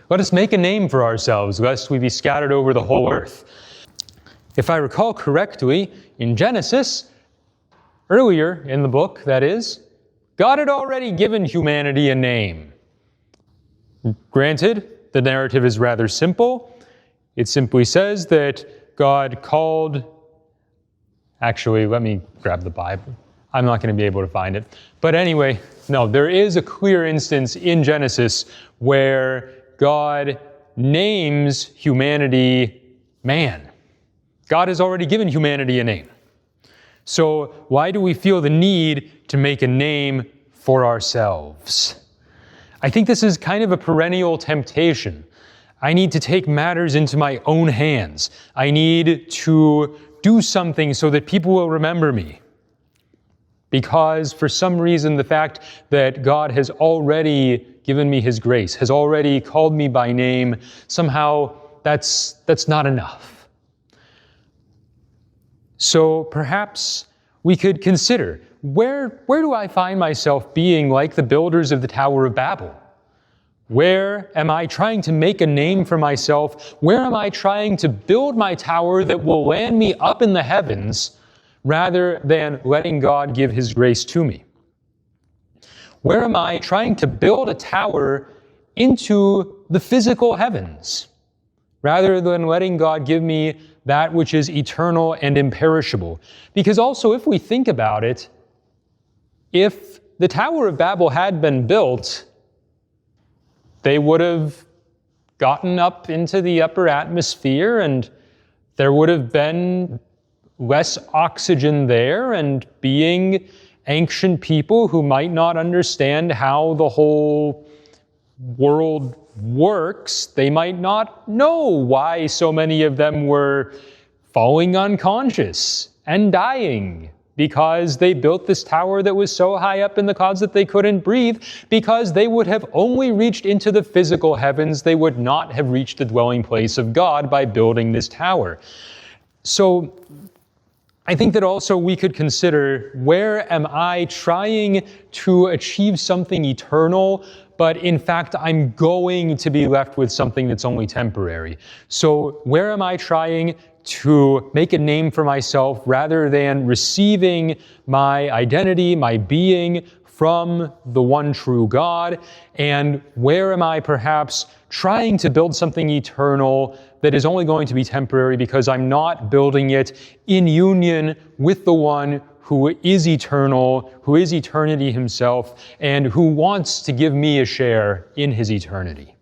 Let us make a name for ourselves, lest we be scattered over the whole earth. If I recall correctly, in Genesis, earlier in the book, that is, God had already given humanity a name. Granted, the narrative is rather simple. It simply says that God called... Actually, let me grab the Bible. I'm not going to be able to find it. But anyway, no, there is a clear instance in Genesis where God names humanity man. God has already given humanity a name. So why do we feel the need to make a name for ourselves? I think this is kind of a perennial temptation. I need to take matters into my own hands. I need to do something so that people will remember me. Because for some reason, the fact that God has already given me His grace, has already called me by name, somehow that's not enough. So perhaps we could consider, where do I find myself being like the builders of the Tower of Babel? Where am I trying to make a name for myself? Where am I trying to build my tower that will land me up in the heavens rather than letting God give His grace to me? Where am I trying to build a tower into the physical heavens rather than letting God give me that which is eternal and imperishable? Because also, if we think about it, if the Tower of Babel had been built, they would have gotten up into the upper atmosphere, and there would have been less oxygen there, and being ancient people who might not understand how the whole world works, they might not know why so many of them were falling unconscious and dying, because they built this tower that was so high up in the clouds that they couldn't breathe, because they would have only reached into the physical heavens. They would not have reached the dwelling place of God by building this tower. So I think that also we could consider, where am I trying to achieve something eternal, but in fact I'm going to be left with something that's only temporary? So where am I trying to make a name for myself rather than receiving my identity, my being from the one true God? And where am I perhaps trying to build something eternal that is only going to be temporary because I'm not building it in union with the one who is eternal, who is eternity Himself, and who wants to give me a share in His eternity?